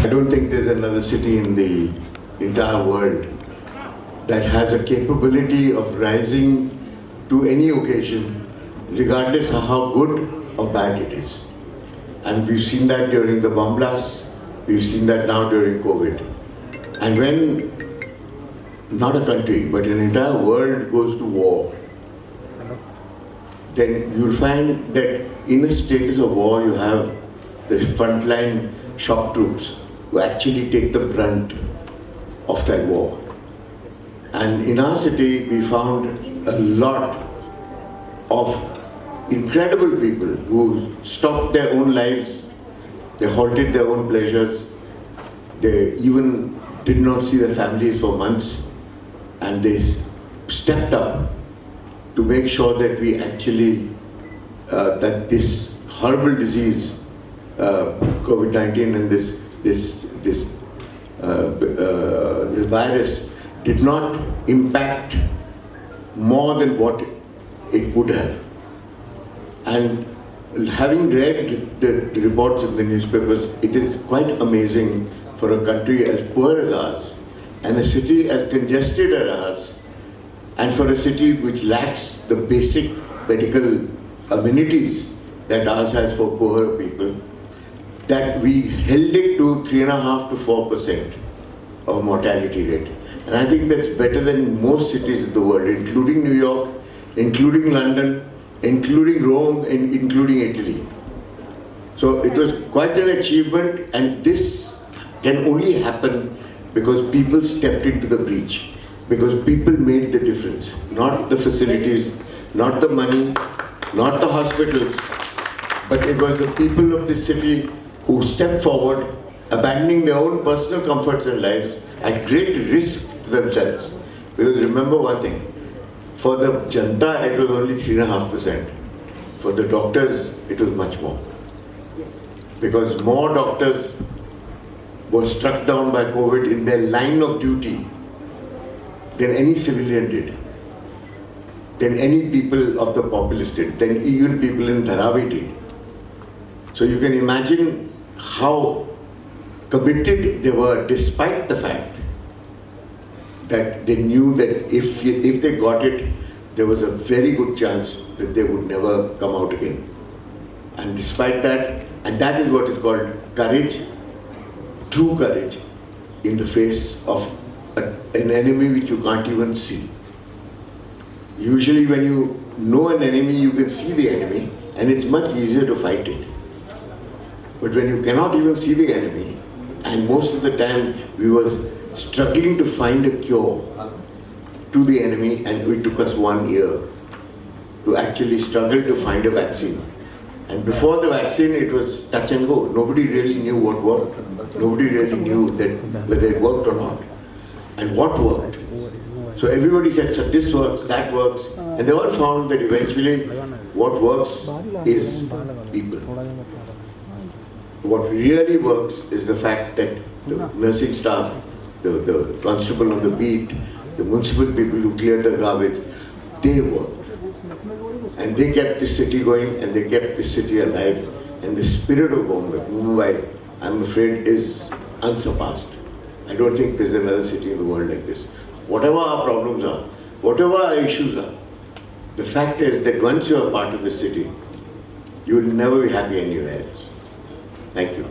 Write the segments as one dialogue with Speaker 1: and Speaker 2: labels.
Speaker 1: I don't think there's another city in the entire world that has a capability of rising to any occasion, regardless of how good or bad it is. And we've seen that during the bomb blasts, we've seen that now during COVID. And when not a country, but an entire world goes to war, then you'll find that in a status of war, you have the frontline shock troops who actually take the brunt of that war. And in our city, we found a lot of incredible people who stopped their own lives, they halted their own pleasures, they even did not see their families for months, and they stepped up to make sure that we actually, that this horrible disease, COVID-19 and this virus did not impact more than what it would have. And having read the reports in the newspapers, it is quite amazing for a country as poor as ours and a city as congested as ours, and for a city which lacks the basic medical amenities that ours has for poorer people, that we held it to 3.5% to 4% of mortality rate. And I think that's better than most cities in the world, including New York, including London, including Rome, and including Italy. So it was quite an achievement, and this can only happen because people stepped into the breach, because people made the difference, not the facilities, not the money, not the hospitals, but it was the people of this city who stepped forward, abandoning their own personal comforts and lives at great risk to themselves. Because remember one thing, for the Janta it was only 3.5%. For the doctors it was much more.
Speaker 2: Yes.
Speaker 1: Because more doctors were struck down by COVID in their line of duty than any civilian did, than any people of the populace did, than even people in Dharavi did. So you can imagine how committed they were, despite the fact that they knew that if they got it, there was a very good chance that they would never come out again. And despite that, and that is what is called courage, true courage, in the face of an enemy which you can't even see. Usually when you know an enemy, you can see the enemy, and it's much easier to fight it. But when you cannot even see the enemy, and most of the time we were struggling to find a cure to the enemy, and it took us 1 year to actually struggle to find a vaccine. And before the vaccine, it was touch and go. Nobody really knew what worked. Nobody really knew that whether it worked or not, and what worked. So everybody said, so this works, that works, and they all found that eventually what works is people. What really works is the fact that the nursing staff, the constable on the beat, the municipal people who cleared the garbage, they worked. And they kept the city going, and they kept the city alive. And the spirit of Mumbai, I'm afraid, is unsurpassed. I don't think there's another city in the world like this. Whatever our problems are, whatever our issues are, the fact is that once you are part of the city, you will never be happy anywhere else. Thank you.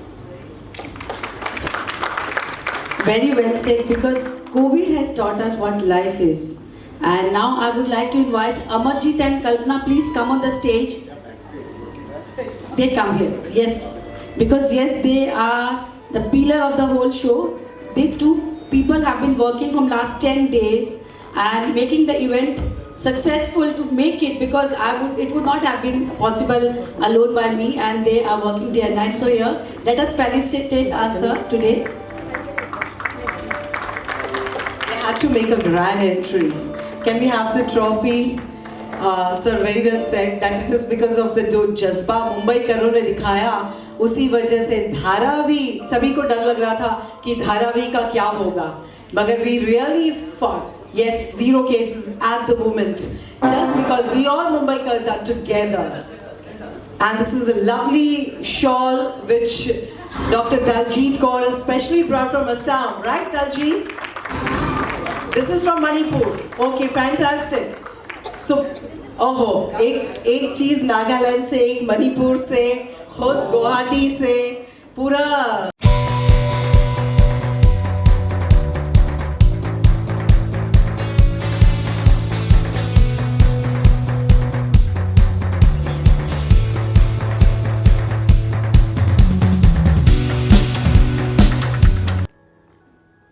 Speaker 2: Very well said, because COVID has taught us what life is. And now I would like to invite Amarjit and Kalpana, please come on the stage. They come here, yes. Because yes, they are the pillar of the whole show. These two people have been working from last 10 days and making the event successful to make it, because it would not have been possible alone by me, and they are working day and night. So here, let us felicitate us today.
Speaker 3: They had to make a grand entry. Can we have the trophy? Sir, very well said that it is because of the जो जज्बा मुंबईकरों ने दिखाया, उसी वजह से धारावी, सभी को डर लग रहा था कि धारावी का क्या होगा, मगर we really fought. Yes, 0 cases at the moment, just because we all Mumbaikars are together. And this is a lovely shawl which Dr. Daljit Kaur, especially brought from Assam, right, Daljit? This is from Manipur. Okay, fantastic. So, ओहो, एक चीज नागालैंड से, एक मणिपुर से, खुद गुवाहाटी से, पूरा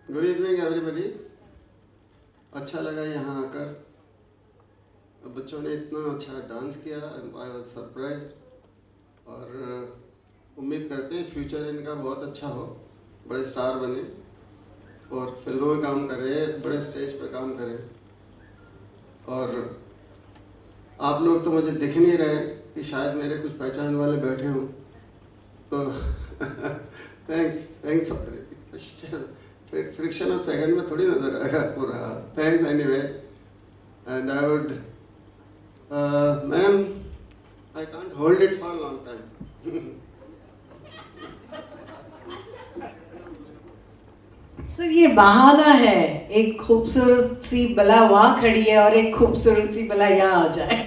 Speaker 4: good evening everybody. अच्छा लगा यहाँ आकर, बच्चों ने इतना अच्छा डांस किया, आई वाज सरप्राइज्ड। और उम्मीद करते हैं फ्यूचर इनका बहुत अच्छा हो, बड़े स्टार बने और फिल्मों में काम करें, बड़े स्टेज पे काम करें। और आप लोग तो मुझे दिख नहीं रहे कि शायद मेरे कुछ पहचान वाले बैठे हों, तो थैंक्स फ्रिक्शन ऑफ सेकंड में थोड़ी नजर आएगा पूरा। Thanks anyway. And I would ma'am, I can't hold it for long time.
Speaker 3: Sir ये बहाना है, एक खूबसूरत सी बला वहाँ खड़ी है और एक खूबसूरत सी बला यहाँ आ जाए।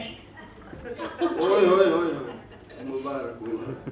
Speaker 4: ओए ओए ओए मुबारक मुबारक।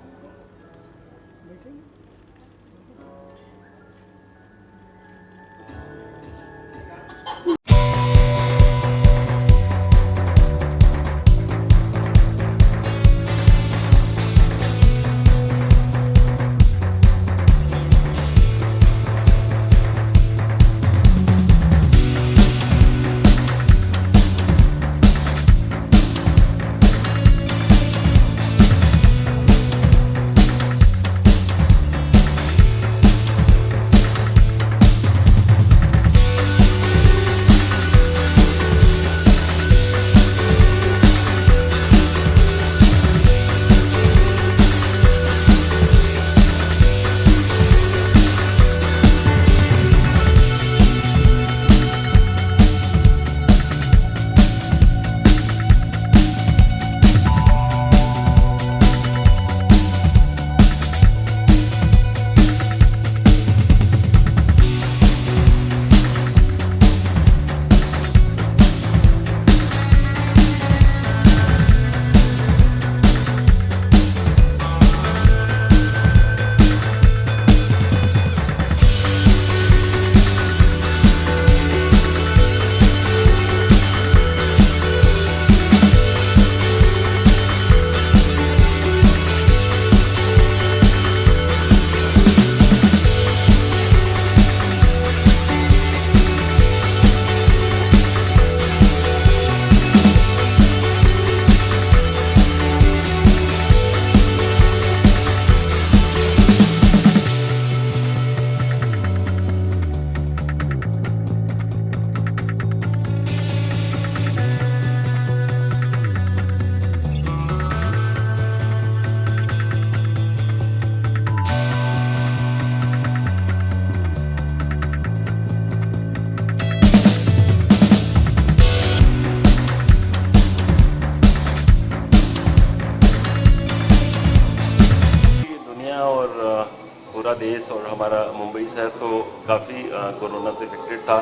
Speaker 5: पूरा देश और हमारा मुंबई शहर तो काफ़ी कोरोना से इफेक्टेड था।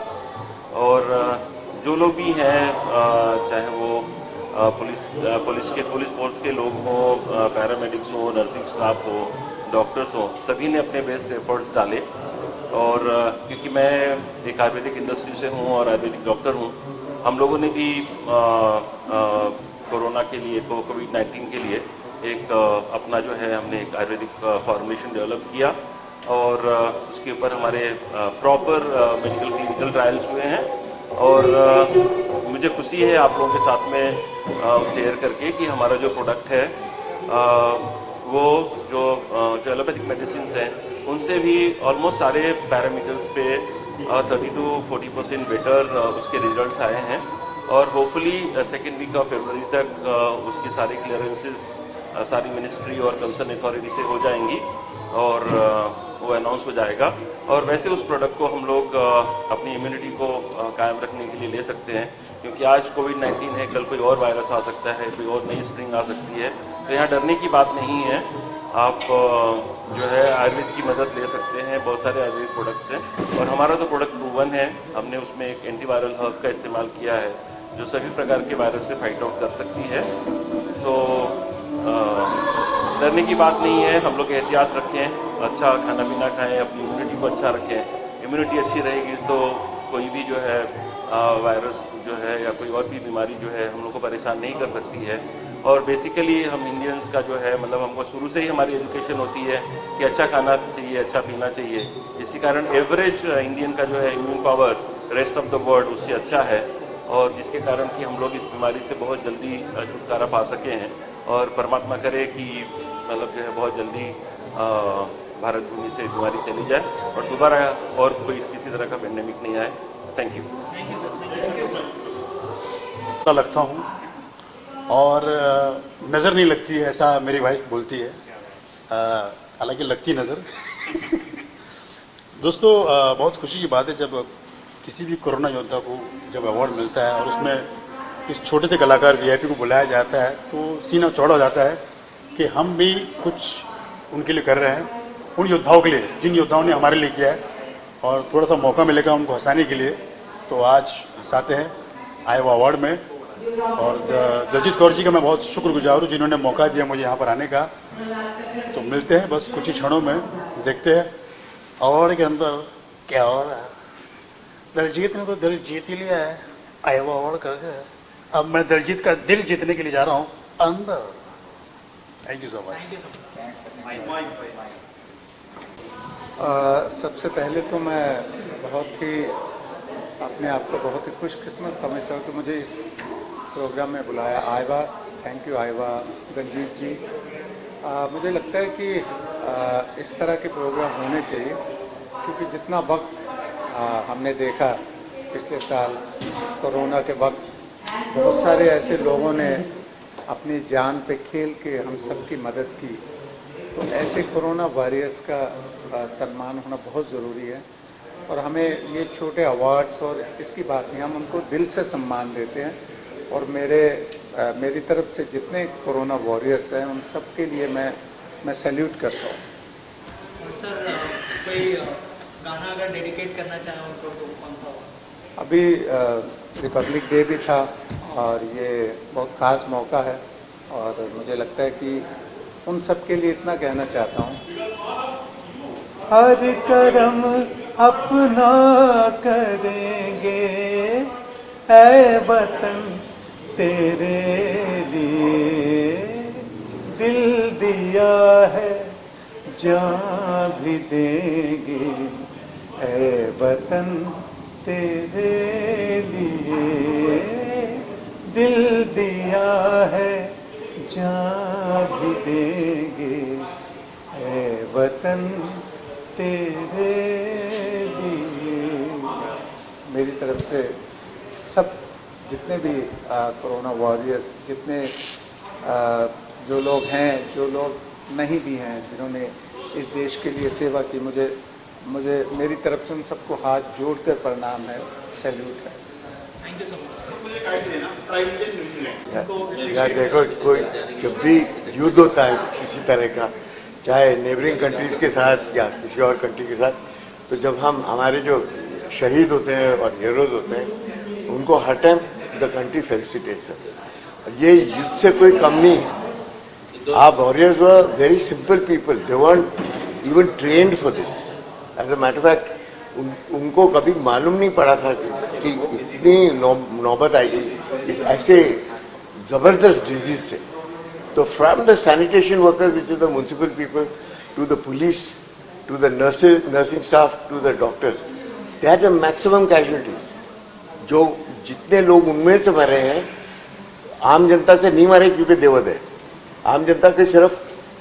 Speaker 5: और जो लोग भी हैं, चाहे वो पुलिस फोर्स के लोग हों, पैरामेडिक्स हो, नर्सिंग स्टाफ हो, डॉक्टर्स हो, सभी ने अपने बेस्ट एफर्ट्स डाले। और क्योंकि मैं एक आयुर्वेदिक इंडस्ट्री से हूँ और आयुर्वेदिक डॉक्टर हूँ, हम लोगों ने भी कोरोना के लिए, कोविड-19 के लिए एक अपना जो है, हमने एक आयुर्वेदिक फॉर्मुलेशन डेवलप किया और उसके ऊपर हमारे प्रॉपर मेडिकल क्लिनिकल ट्रायल्स हुए हैं। और मुझे खुशी है आप लोगों के साथ में शेयर करके कि हमारा जो प्रोडक्ट है वो जो एलोपैथिक मेडिसिन्स हैं उनसे भी ऑलमोस्ट सारे पैरामीटर्स पे 30 to 40% बेटर उसके रिजल्ट्स आए हैं। और hopefully second week of February तक उसके सारे क्लियरेंसेस सारी मिनिस्ट्री और कंसर्न अथॉरिटी से हो जाएंगी और वो अनाउंस हो जाएगा। और वैसे उस प्रोडक्ट को हम लोग अपनी इम्यूनिटी को कायम रखने के लिए ले सकते हैं, क्योंकि आज कोविड-19 है, कल कोई और वायरस आ सकता है, कोई और नई स्ट्रिंग आ सकती है, तो यहाँ डरने की बात नहीं है। आप जो है आयुर्वेद की मदद ले सकते हैं, बहुत सारे आयुर्वेदिक प्रोडक्ट्स हैं और हमारा तो प्रोडक्ट प्रूवन है। हमने उसमें एक एंटीवायरल हर्ब का इस्तेमाल किया है जो सभी प्रकार के वायरस से फाइट आउट कर सकती है। तो डरने की बात नहीं है, हम लोग एहतियात रखें, अच्छा खाना पीना खाएं, अपनी इम्यूनिटी को अच्छा रखें। इम्यूनिटी अच्छी रहेगी तो कोई भी जो है वायरस जो है या कोई और भी बीमारी जो है हम लोग को परेशान नहीं कर सकती है। और बेसिकली हम इंडियंस का जो है मतलब हमको शुरू से ही हमारी एजुकेशन होती है कि अच्छा खाना चाहिए, अच्छा पीना चाहिए। इसी कारण एवरेज इंडियन का जो है immune power rest of the world उससे अच्छा है, और जिसके कारण कि हम लोग इस बीमारी से बहुत जल्दी छुटकारा पा सके हैं। और परमात्मा करे कि मतलब जो है बहुत जल्दी भारत भूमि से बीमारी चली जाए और दोबारा और कोई किसी तरह का पेंडेमिक नहीं आए। Thank you.
Speaker 6: लगता हूँ और नज़र नहीं लगती है, ऐसा मेरी वाइफ बोलती है, हालांकि लगती नज़र। दोस्तों, बहुत खुशी की बात है जब किसी भी कोरोना योद्धा को जब अवार्ड मिलता है और उसमें इस छोटे से कलाकार वीआईपी को बुलाया जाता है तो सीना चौड़ा हो जाता है कि हम भी कुछ उनके लिए कर रहे हैं, उन योद्धाओं के लिए जिन योद्धाओं ने हमारे लिए किया है, और थोड़ा सा मौका मिलेगा उनको हंसाने के लिए तो आज हंसाते हैं आए वो अवार्ड में। और दलजीत कौर जी का मैं बहुत शुक्रगुजार हूँ जिन्होंने मौका दिया मुझे यहाँ पर आने का। तो मिलते हैं बस कुछ ही क्षणों में, देखते हैं अवार्ड के अंदर क्या हो रहा है। दलजीत ने तो दिल जीत ही लिया है, आए वो अवार्ड करके, अब मैं दलजीत का दिल जीतने के लिए जा रहा हूँ अंदर। Thank you so much.
Speaker 7: सबसे पहले तो मैं बहुत ही अपने आप को बहुत ही खुशकिस्मत समझता हूँ कि मुझे इस प्रोग्राम में बुलाया। आयवा, थैंक यू आयवा, रंजीत जी। मुझे लगता है कि इस तरह के प्रोग्राम होने चाहिए, क्योंकि जितना वक्त हमने देखा पिछले साल कोरोना के वक्त, बहुत सारे ऐसे लोगों ने अपनी जान पे खेल के हम सबकी मदद की। तो ऐसे कोरोना वॉरियर्स का सम्मान होना बहुत ज़रूरी है। और हमें ये छोटे अवार्ड्स और इसकी बात नहीं, हम उनको दिल से सम्मान देते हैं। और मेरी तरफ से जितने कोरोना वॉरियर्स हैं उन सब के लिए मैं सैल्यूट करता हूँ।
Speaker 8: सर, कोई गाना अगर डेडिकेट करना चाहें उनको तो कौन सा हो?
Speaker 7: अभी रिपब्लिक डे भी था और ये बहुत ख़ास मौका है, और मुझे लगता है कि उन सब के लिए इतना कहना चाहता हूँ, हर कर्म अपना करेंगे ऐ वतन तेरे लिए, दिल दिया है जान भी देंगे ऐ वतन तेरे लिए, दिल दिया है जान भी देंगे ऐ वतन तेरे लिए। मेरी तरफ से सब जितने भी कोरोना वॉरियर्स, जितने जो लोग हैं, जो लोग नहीं भी हैं, जिन्होंने इस देश के लिए सेवा की, मुझे मेरी तरफ से उन सबको हाथ जोड़कर प्रणाम है, सैल्यूट है।
Speaker 8: Thank you so much.
Speaker 1: यार देखो, कोई जब भी युद्ध होता है किसी तरह का, चाहे नेबरिंग कंट्रीज के साथ या किसी और कंट्री के साथ, तो जब हम हमारे जो शहीद होते हैं और हीरोज होते हैं उनको हर टाइम द कंट्री फेलिसिटेट्स। ये युद्ध से कोई कम नहीं है। Our warriors were very simple people. They weren't even trained for this. As a matter of fact, उनको कभी मालूम नहीं पड़ा था कि इतनी नौबत आएगी इस ऐसे ज़बरदस्त डिजीज से। तो from the sanitation workers which is the municipal people to the police to the nursing staff to the doctors, they had the maximum casualties. जो जितने लोग उनमें से मरे हैं आम जनता से नहीं मरे क्योंकि देवद है। आम जनता के सिर्फ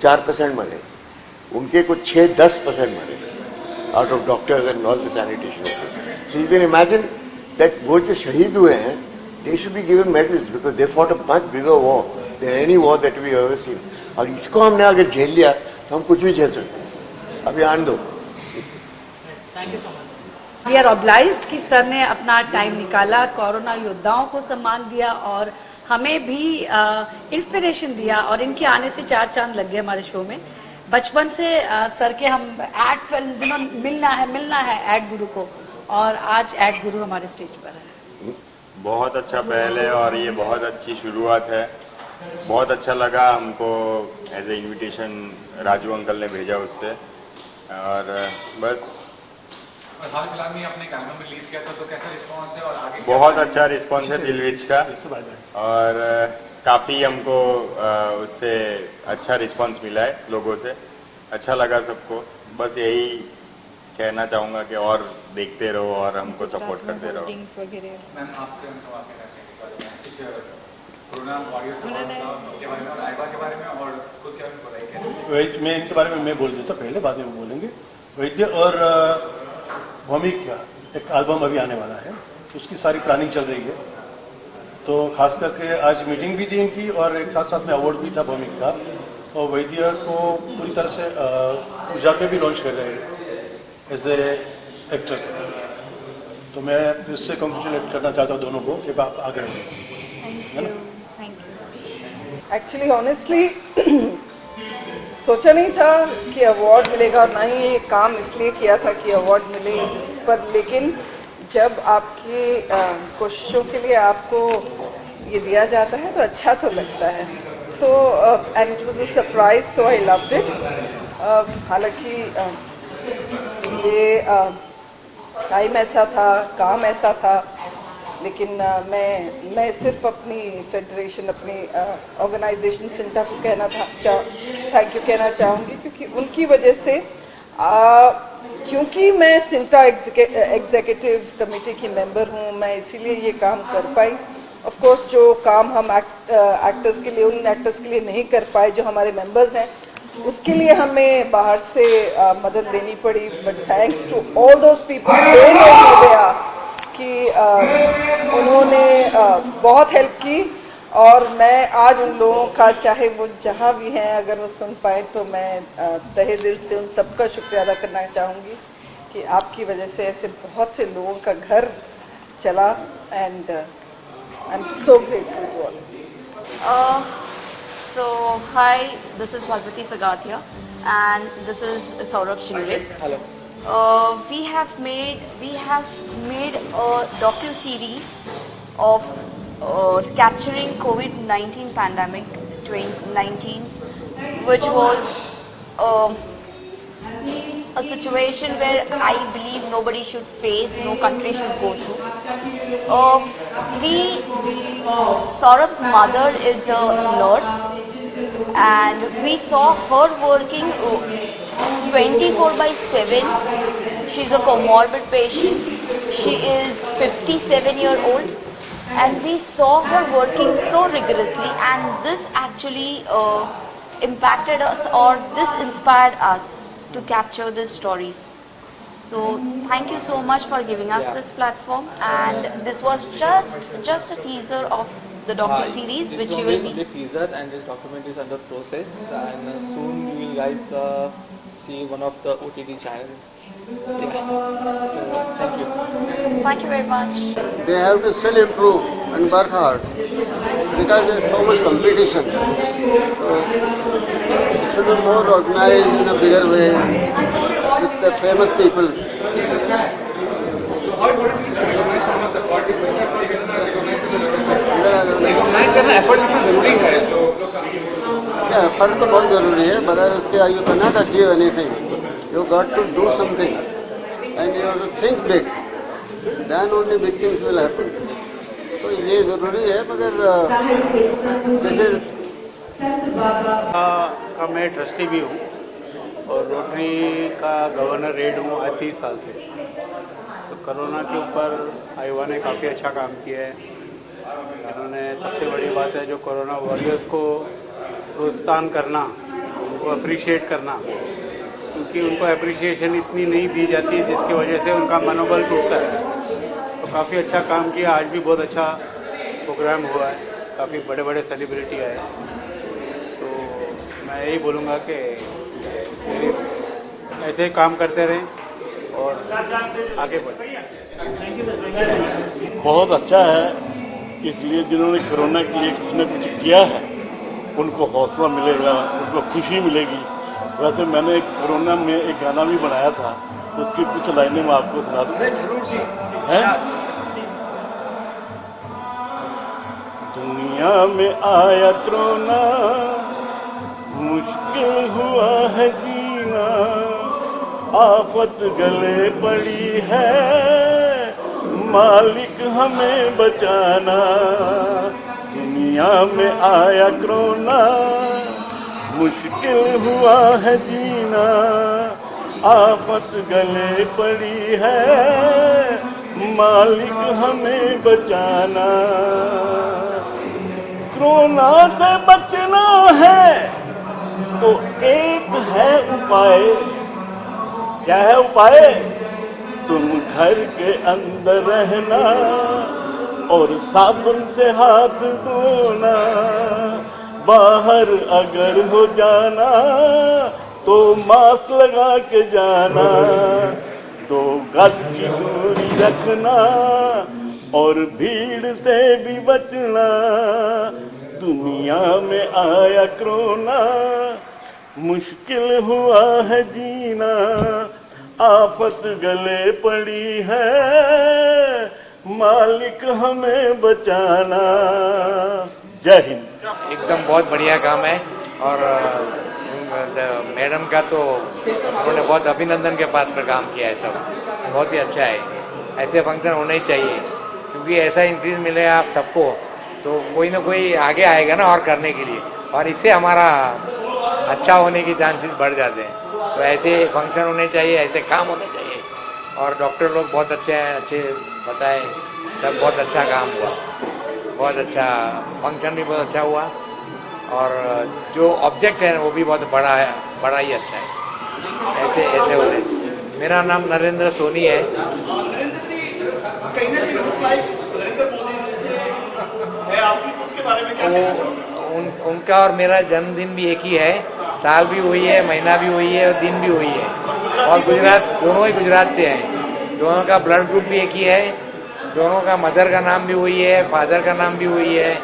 Speaker 1: 4% मरे, उनके कुछ 6-10% मरे out of doctors and all the sanitation workers. So you can imagine that वो जो शहीद हुए हैं they should be given medals because they fought a much bigger war than any war that we ever seen. और इसको हमने अगर झेल लिया तो हम कुछ भी झेल सकते हैं। अभी आने दो।
Speaker 8: Thank you so much.
Speaker 2: We are obliged कि सर ने अपना टाइम निकाला, कोरोना योद्धाओं को सम्मान दिया और हमें भी इंस्पिरेशन दिया, और इनके आने से 4 चांद लग गए हमारे शो में। बचपन से सर के हम एड फिल्म मिलना है एड गुरु को, और आज एड गुरु हमारे स्टेज पर है।
Speaker 9: बहुत अच्छा पहल है और ये बहुत अच्छी शुरुआत है। बहुत अच्छा लगा हमको, as a invitation Raju uncle ने भेजा उससे, और बस।
Speaker 10: और हाल फिलहाल में अपने एल्बम रिलीज किया था, तो कैसा रिस्पांस है और आगे?
Speaker 9: बहुत अच्छा रिस्पांस है दिलविच का, और काफ़ी हमको उससे अच्छा रिस्पांस मिला है लोगों से। अच्छा लगा सबको। बस यही कहना चाहूँगा कि और देखते रहो और हमको सपोर्ट करते रहो।
Speaker 10: मैम आपसे हम सवाल करना चाहेंगे इस कोरोना वॉरियर्स के बारे में और आइबा के बारे में, और खुद क्या बताइए।
Speaker 6: मैं इनके बारे में मैं बोल देता पहले, बाद में वो बोलेंगे। वैद्य और भौमिक का एक एल्बम अभी आने वाला है, उसकी सारी प्लानिंग चल रही है। तो खास करके आज मीटिंग भी थी इनकी, और एक साथ साथ में अवार्ड भी था भौमिक का। और वैद्य को पूरी तरह से गुजरात में भी लॉन्च कर रहे हैं एज ए एक्ट्रेस। तो मैं फिर से कॉन्ग्रेचुलेट करना चाहता हूँ दोनों को कि आप आ गए है ना।
Speaker 11: एक्चुअली ऑनेस्टली सोचा नहीं था कि अवार्ड मिलेगा, और ना ही ये काम इसलिए किया था कि अवार्ड मिले इस पर, लेकिन जब आपकी कोशिशों के लिए आपको ये दिया जाता है तो अच्छा तो लगता है। तो and it was a surprise, so I loved it. हालांकि ये टाइम ऐसा था, काम ऐसा था, लेकिन मैं सिर्फ अपनी फेडरेशन, अपनी ऑर्गेनाइजेशन सिंटा को थैंक यू कहना चाहूँगी, क्योंकि उनकी वजह से क्योंकि मैं सिंटा एग्जीक्यूटिव कमेटी की मेंबर हूँ, मैं इसीलिए ये काम कर पाई। ऑफ कोर्स जो काम हम एक्टर्स के लिए, उन एक्टर्स के लिए नहीं कर पाए जो हमारे मेंबर्स हैं, उसके लिए हमें बाहर से मदद लेनी पड़ी। But thanks to all those people कि उन्होंने बहुत हेल्प की, और मैं आज उन लोगों का, चाहे वो जहाँ भी हैं, अगर वो सुन पाए तो मैं तहे दिल से उन सबका शुक्रिया अदा करना चाहूँगी कि आपकी वजह से ऐसे बहुत से लोगों का घर चला, and I am so grateful to all.
Speaker 12: So hi, this is Parvati Sagathia and this is Saurabh Shingre.
Speaker 10: Hello.
Speaker 12: We have made a docu-series of capturing COVID-19 pandemic 2019, which was a situation where I believe nobody should face, no country should go through. Saurabh's mother is a nurse, and we saw her working 24/7. She's a comorbid patient. She is 57-year-old, and we saw her working so rigorously, and this actually impacted us, or this inspired us to capture these stories. So thank you so much for giving us this platform, and this was just a teaser of the docu-series which you will be...
Speaker 13: The teaser and this document is under process, and soon you will guys see one of the OTT channels. So thank you.
Speaker 12: Thank you very much.
Speaker 4: They have to still improve and work hard because there is so much competition. So it should be more organized in a bigger way with the famous people. Effort तो बहुत ज़रूरी है, मगर उसके you can not achieve anything. You got to do something and you have to think big, then only big things will happen. तो ये ज़रूरी है, मगर जैसे
Speaker 7: का मैं ट्रस्टी भी हूँ और रोटरी का गवर्नर रेड हूँ आज 30 साल से। तो कोरोना के ऊपर आईवा ने काफ़ी अच्छा काम किया है। इन्होंने, सबसे बड़ी बात है जो कोरोना वॉरियर्स को प्रोत्साहन करना, उनको अप्रिशिएट करना, क्योंकि उनको अप्रिशिएशन इतनी नहीं दी जाती है जिसकी वजह से उनका मनोबल टूटता है। तो काफ़ी अच्छा काम किया। आज भी बहुत अच्छा प्रोग्राम हुआ है, काफ़ी बड़े बड़े सेलिब्रिटी आए। तो मैं मैं यही बोलूँगा कि ऐसे ही काम करते रहें और आगे बढ़ें।
Speaker 14: बहुत अच्छा है, इसलिए जिन्होंने कोरोना के लिए कुछ न कुछ किया है उनको हौसला मिलेगा, उनको खुशी मिलेगी। वैसे मैंने एक कोरोना में एक गाना भी बनाया था, उसकी कुछ लाइनें मैं आपको सुना दूँ। दुनिया में आया कोरोना, मुश्किल हुआ है जीना, आफत गले पड़ी है, मालिक हमें बचाना। दुनिया में आया कोरोना, मुश्किल हुआ है जीना, आफत गले पड़ी है, मालिक हमें बचाना। कोरोना से बचना है तो एक है उपाय। क्या है उपाय? तुम घर के अंदर रहना और साबुन से हाथ धोना। बाहर अगर हो जाना तो मास्क लगा के जाना। 2 गज की दूरी रखना और भीड़ से भी बचना। दुनिया में आया कोरोना, मुश्किल हुआ है जीना, आफत गले पड़ी है, मालिक हमें बचाना। जय हिंद।
Speaker 15: एकदम बहुत बढ़िया काम है और मैडम का तो उन्होंने बहुत अभिनंदन के पात्र काम किया है। सब बहुत ही अच्छा है, ऐसे फंक्शन होने ही चाहिए क्योंकि ऐसा इंक्रीज मिलेगा आप सबको तो कोई ना कोई आगे आएगा ना और करने के लिए, और इससे हमारा अच्छा होने की चांसेस बढ़ जाते हैं। तो ऐसे फंक्शन होने चाहिए, ऐसे काम होने चाहिए। और डॉक्टर लोग बहुत अच्छे हैं, अच्छे बताए, सब बहुत अच्छा काम हुआ, बहुत अच्छा फंक्शन भी बहुत अच्छा हुआ और जो ऑब्जेक्ट है वो भी बहुत बड़ा है, बड़ा ही अच्छा है। ऐसे ऐसे हो रहे। मेरा नाम नरेंद्र सोनी है। उनका और मेरा जन्मदिन भी एक ही है, साल भी वही है, महीना भी वही है और दिन भी वही है। और गुजरात, दोनों ही गुजरात से हैं। दोनों का ब्लड ग्रुप भी एक ही है, दोनों का मदर का नाम भी वही है, फादर का नाम भी वही है,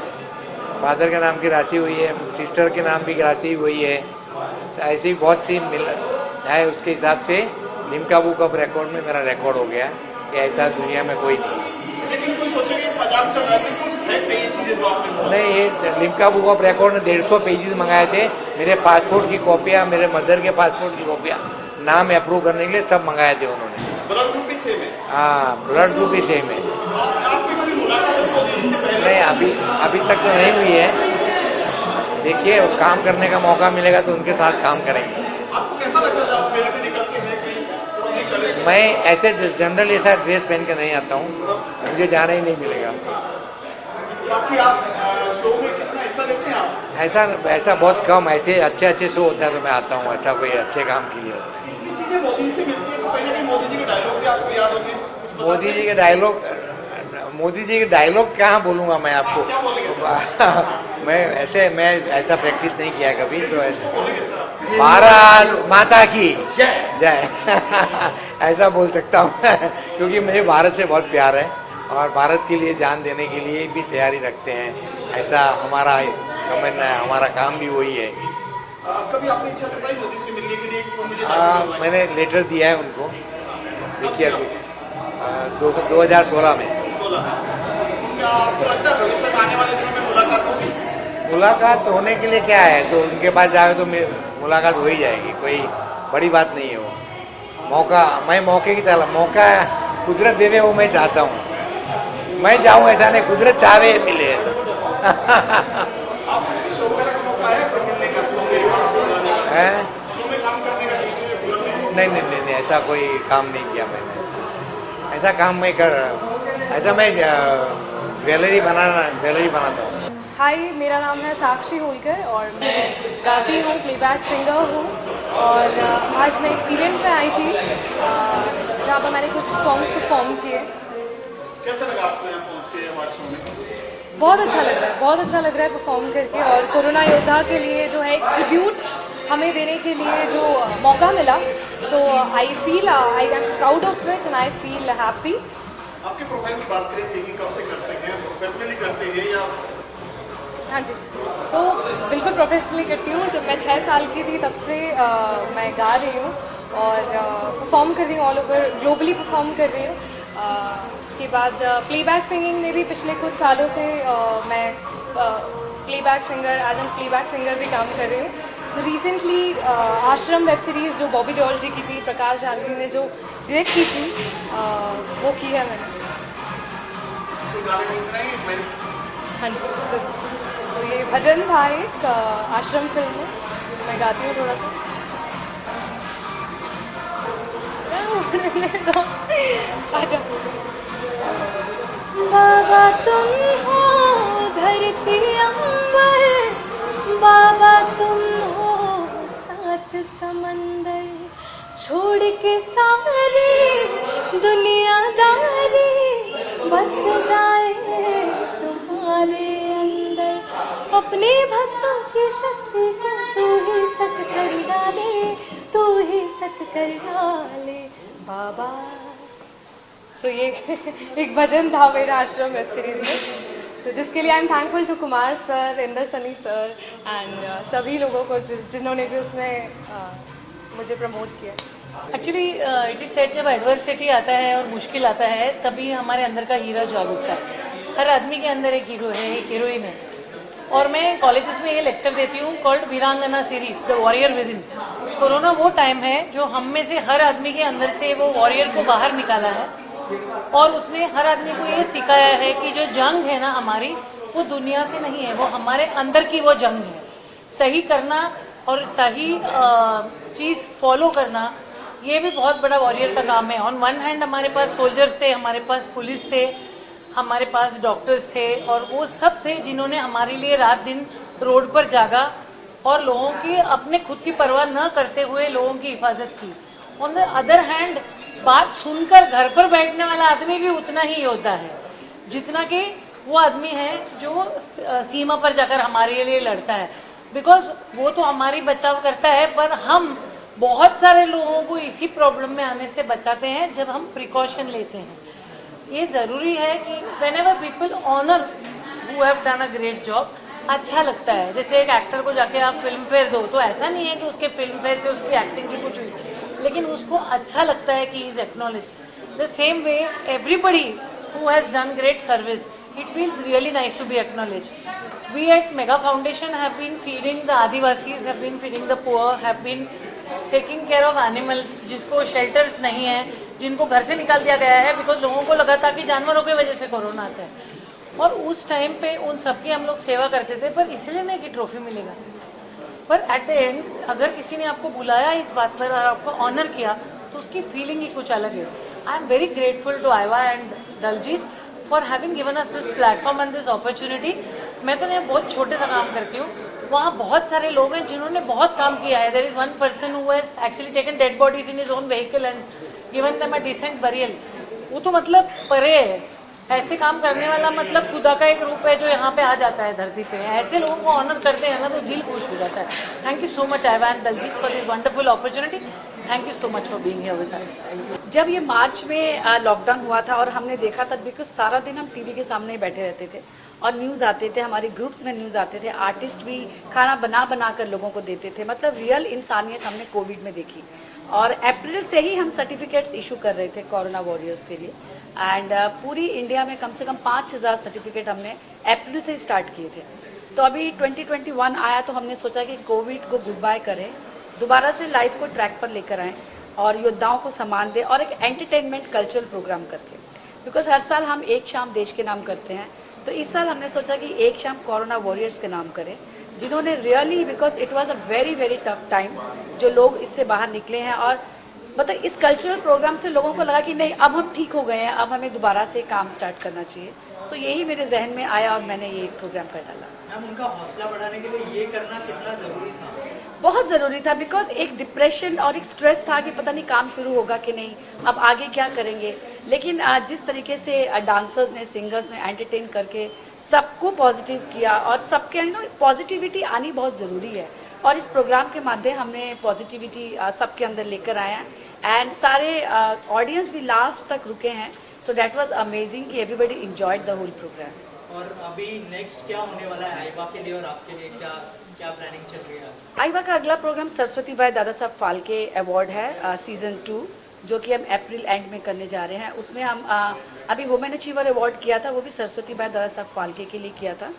Speaker 15: फादर के नाम की राशि हुई है, सिस्टर के नाम की राशि वही है। ऐसी बहुत सी मिल है, उसके हिसाब से लिम्का बुक ऑफ रिकॉर्ड में मेरा रिकॉर्ड हो गया कि ऐसा दुनिया में कोई नहीं।
Speaker 14: लेकिन कोई सोचेगा मजाक चल रहा है, कुछ है ये चीजें जो आपने बोला।
Speaker 15: नहीं, ये लिम्का बुक ऑफ रिकॉर्ड ने 150 पेजेस मंगाए थे। मेरे पासपोर्ट की कॉपियाँ, मेरे मदर के पासपोर्ट की कॉपियाँ, नाम अप्रूव करने के लिए सब मंगाए थे उन्होंने।
Speaker 14: ब्लड ग्रुप भी सेम है?
Speaker 15: हाँ, ब्लड ग्रुप भी सेम है।
Speaker 14: आपकी कभी मुलाकात हुई मोदी जी से पहले?
Speaker 15: नहीं, अभी तक तो नहीं हुई है। देखिए, काम करने का मौका मिलेगा तो उनके साथ काम करेंगे।
Speaker 14: आपको कैसा लगता है आप मेले में निकलते हैं कहीं?
Speaker 15: मैं ऐसे जनरल ऐसा ड्रेस पहन के नहीं आता हूँ, मुझे जाना ही नहीं मिलेगा।
Speaker 14: बाकी आप शो में कितना हिस्सा लेते हैं आप?
Speaker 15: ऐसा बहुत कम, ऐसे अच्छे शो होता है तो मैं आता हूँ, अच्छा कोई अच्छे काम के लिए होता है।
Speaker 14: इतनी चीजें मोदी से मिलती है तो कहीं ना कहीं मोदी जी के डायलॉग भी आपको याद होंगे?
Speaker 15: मोदी जी के डायलॉग कहाँ बोलूँगा मैं आपको?
Speaker 14: क्या बोलेंगे?
Speaker 15: मैं ऐसा प्रैक्टिस नहीं किया कभी, तो ऐसा भारत माता की जय ऐसा बोल सकता हूँ क्योंकि मुझे भारत से बहुत प्यार है और भारत के लिए जान देने के लिए भी तैयारी रखते हैं। ऐसा हमारा समझना है, हमारा काम भी वही है।
Speaker 14: कभी आपने इच्छा जताई मोदी से मिलने के लिए?
Speaker 15: मैंने लेटर दिया है उनको, देखिए अभी 2016 में।
Speaker 14: क्या आपको लगता है भविष्य में आने वाले दिनों में मुलाकात होगी?
Speaker 15: मुलाकात होने के लिए क्या है, तो उनके पास जाए तो मुलाकात हो ही जाएगी, कोई बड़ी बात नहीं है वो। मैं मौके की तरह, मौका कुदरत देवे वो मैं चाहता हूँ। मैं जाऊँ ऐसा नहीं, कुदरत चाहे मिले। नहीं, ऐसा कोई काम नहीं किया मैंने। ऐसा काम मैं ज्वेलरी बनाता हूँ।
Speaker 16: हाय, मेरा नाम है साक्षी होलकर और मैं गाती हूँ, प्लेबैक सिंगर हूँ। और आज मैं एक इवेंट में आई थी जहाँ पर मैंने कुछ सॉन्ग्स परफॉर्म किए।
Speaker 14: कैसा लगा आपको यहाँ पहुँच के हमारे शो में?
Speaker 16: बहुत अच्छा लग रहा है, बहुत अच्छा लग रहा है परफॉर्म करके। और कोरोना योद्धा के लिए जो है एक ट्रिब्यूट हमें देने के लिए जो मौका मिला, so I am proud of it and I feel happy.
Speaker 6: आपके प्रोफाइल की बात करें, सिंगिंग कब से करते हैं, प्रोफेशनली करते हैं या?
Speaker 16: हाँ जी, सो बिल्कुल प्रोफेशनली करती हूँ। जब मैं 6 साल की थी तब से मैं गा रही हूँ और परफॉर्म कर रही हूँ, ऑल ओवर ग्लोबली परफॉर्म कर रही हूँ। इसके बाद प्लेबैक सिंगिंग में भी पिछले कुछ सालों से मैं प्लेबैक सिंगर भी काम कर रही हूँ। सो रिसेंटली आश्रम वेब सीरीज़ जो बॉबी देओल जी की थी, प्रकाश झाल जी ने जो डायरेक्ट की थी, वो की है मैंने। हाँ जी ज़रूर। तो ये भजन था एक आश्रम फिल्म में, मैं गाती हूँ थोड़ा सा। आजा। बाबा तुम हो धरती अंबर, बाबा तुम हो सात समंदर, छोड़ के सारी दुनियादारी बस जाए तुम्हारे अंदर, अपने भक्तों की शक्ति को तू ही सच कर डाले, तू ही सच कर डाले बाबा। सो ये एक भजन था मेरा आश्रम वेब सीरीज़ में, सो जिसके लिए I am thankful to Kumar sir, Inder Sunny sir and सभी लोगों को जिन्होंने भी उसमें मुझे प्रमोट किया।
Speaker 17: एक्चुअली इट इज़ सेड, जब एडवर्सिटी आता है और मुश्किल आता है तभी हमारे अंदर का हीरा जाग उठता है। हर आदमी के अंदर एक हीरो है, एक हीरोइन है। और मैं कॉलेजेस में ये लेक्चर देती हूँ कॉल्ड वीरांगना series, the warrior with in. Corona वो टाइम है जो हम में से हर आदमी के अंदर से वो वॉरियर को बाहर निकाला है और उसने हर आदमी को ये सिखाया है कि जो जंग है ना हमारी, वो दुनिया से नहीं है, वो हमारे अंदर की वो जंग है। सही करना और सही चीज़ फॉलो करना, ये भी बहुत बड़ा वॉरियर का काम है। ऑन वन हैंड हमारे पास सोल्जर्स थे, हमारे पास पुलिस थे, हमारे पास डॉक्टर्स थे और वो सब थे जिन्होंने हमारे लिए रात दिन रोड पर जागा और लोगों की अपने खुद की परवाह न करते हुए लोगों की हिफाजत की। ऑन द अदर हैंड बात सुनकर घर पर बैठने वाला आदमी भी उतना ही योद्धा है जितना कि वो आदमी है जो सीमा पर जाकर हमारे लिए लड़ता है। बिकॉज वो तो हमारी बचाव करता है, पर हम बहुत सारे लोगों को इसी प्रॉब्लम में आने से बचाते हैं जब हम प्रिकॉशन लेते हैं। ये ज़रूरी है कि whenever people honour who have done a great job, अच्छा लगता है। जैसे एक एक्टर को जाके आप फिल्म फेयर दो तो ऐसा नहीं है कि उसके फिल्म फेयर से उसकी एक्टिंग की कुछ हुई, लेकिन उसको अच्छा लगता है कि is acknowledge. The same way everybody who has done great service, it feels really nice to be acknowledged. We at Mega Foundation have been feeding the Adivasis, have been feeding the poor, have been taking care of animals जिसको shelters नहीं है, जिनको घर से निकाल दिया गया है बिकॉज लोगों को लगा था कि जानवरों की वजह से कोरोना आता है। और उस टाइम पे उन सबकी हम लोग सेवा करते थे, पर इसलिए नहीं कि ट्रॉफी मिलेगा, पर एट द एंड अगर किसी ने आपको बुलाया इस बात पर और आपको ऑनर किया तो उसकी फीलिंग ही कुछ अलग है। I am very grateful to Aiva and Daljit for having given us this platform and this opportunity. मैं तो नहीं बहुत छोटे सा काम करती हूँ, वहाँ बहुत सारे लोग हैं जिन्होंने बहुत काम किया है। There is one person who has actually taken dead bodies in his own vehicle and given them a decent burial. वो तो मतलब परे है, ऐसे काम करने वाला मतलब खुदा का एक रूप है जो यहाँ पे आ जाता है धरती पे। ऐसे लोगों को ऑनर करते हैं ना तो दिल खुश हो जाता है। Thank you so much Aiva and Daljit for this wonderful opportunity. Thank you so much for being here with us.
Speaker 2: जब ये मार्च में लॉकडाउन हुआ था और हमने देखा था, बिकॉज सारा दिन हम टीवी के सामने ही बैठे रहते थे और न्यूज़ आते थे, हमारे ग्रुप्स में न्यूज़ आते थे, आर्टिस्ट भी खाना बना कर लोगों को देते थे। मतलब रियल इंसानियत हमने कोविड में देखी। और अप्रैल से ही हम सर्टिफिकेट्स इशू कर रहे थे कोरोना वॉरियर्स के लिए एंड पूरी इंडिया में कम से कम 5000 सर्टिफिकेट हमने अप्रैल से ही स्टार्ट किए थे। तो अभी 2021 आया तो हमने सोचा कि कोविड को गुड बाय करें, दोबारा से लाइफ को ट्रैक पर लेकर आएँ और योद्धाओं को सम्मान दें और एक एंटरटेनमेंट कल्चरल प्रोग्राम करके। बिकॉज हर साल हम एक शाम देश के नाम करते हैं, तो इस साल हमने सोचा कि एक शाम कोरोना वॉरियर्स के नाम करें, जिन्होंने really, because it was a very very tough time, जो लोग इससे बाहर निकले हैं। और मतलब इस कल्चरल प्रोग्राम से लोगों को लगा कि नहीं, अब हम ठीक हो गए हैं, अब हमें दोबारा से काम स्टार्ट करना चाहिए। सो यही मेरे जहन में आया और मैंने ये प्रोग्राम कर डाला।
Speaker 8: मैम, उनका हौसला बढ़ाने के लिए ये करना कितना ज़रूरी था?
Speaker 2: बहुत ज़रूरी था, बिकॉज एक डिप्रेशन और एक स्ट्रेस था कि पता नहीं काम शुरू होगा कि नहीं, अब आगे क्या करेंगे। लेकिन जिस तरीके से डांसर्स ने, सिंगर्स ने एंटरटेन करके सबको पॉजिटिव किया और सबके पॉजिटिविटी आनी बहुत ज़रूरी है। और इस प्रोग्राम के माध्यम हमने पॉजिटिविटी सबके अंदर लेकर आए हैं एंड सारे ऑडियंस भी लास्ट तक रुके हैं. सो दैट वाज अमेजिंग कि everybody enjoyed the whole programme.
Speaker 8: और अभी नेक्स्ट क्या होने वाला है आइबा के लिए और आपके लिए, क्या क्या प्लानिंग चल रही है?
Speaker 2: आइबा का अगला programme Saraswati by Dada Saheb Phalke award है सीज़न 2, जो कि हम अप्रैल एंड में करने जा रहे हैं. उसमें हम अभी वुमेन अचीवर अवार्ड किया था, वो भी सरस्वती बाई दादा साहब फाल्के के लिए किया था.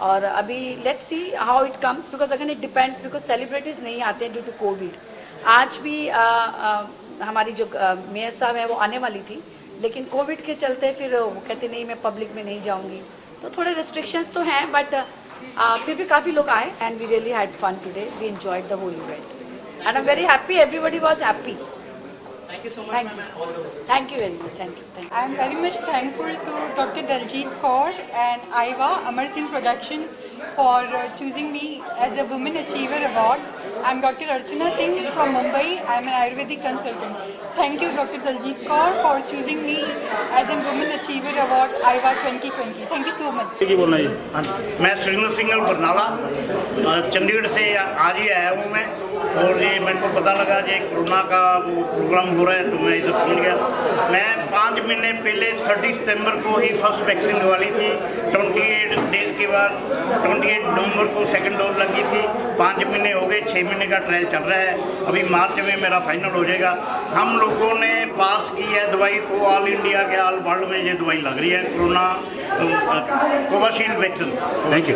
Speaker 2: और अभी let's see how it comes, because again it depends, because celebrities नहीं आते हैं ड्यू टू कोविड. आज भी हमारी जो मेयर साहब हैं वो आने वाली थी, लेकिन कोविड के चलते फिर वो कहते नहीं मैं पब्लिक में नहीं जाऊँगी. तो थोड़े रिस्ट्रिक्शंस तो हैं, बट फिर भी काफ़ी लोग आए and we really had fun today. We enjoyed the whole event and I am very happy. Everybody was happy.
Speaker 8: Thank you so much, ma'am, and all the best.
Speaker 2: Thank you very much. Thank you.
Speaker 18: I am very much thankful to Dr. Daljit Kaur and Aiva Amar Singh Production for choosing me as a Women Achiever Award. I am Dr. Archana Singh from Mumbai. I am an Ayurvedic consultant. Thank you, Dr. Daljit Kaur, for choosing me as a Women Achiever Award Aiva 2020. Thank you so much.
Speaker 19: मैं सुरेंद्र सिंह बरनाला चंडीगढ़ से आज ही आया हूँ मैं, और ये मेरे को पता लगा कि कोरोना का वो प्रोग्राम हो रहा है तो मैं इधर पहुँच गया. मैं 5 महीने पहले 30 सितंबर को ही फर्स्ट वैक्सीन लगवाली थी. 28 डेज के बाद 28 नवंबर को सेकंड डोज लगी थी. 5 महीने हो गए, 6 महीने का ट्रायल चल रहा है. अभी मार्च में मेरा फाइनल हो जाएगा. हम लोगों ने पास की है दवाई, तो ऑल इंडिया के ऑल वर्ल्ड में ये दवाई लग रही है corona Covishield vaccine.
Speaker 14: Thank you.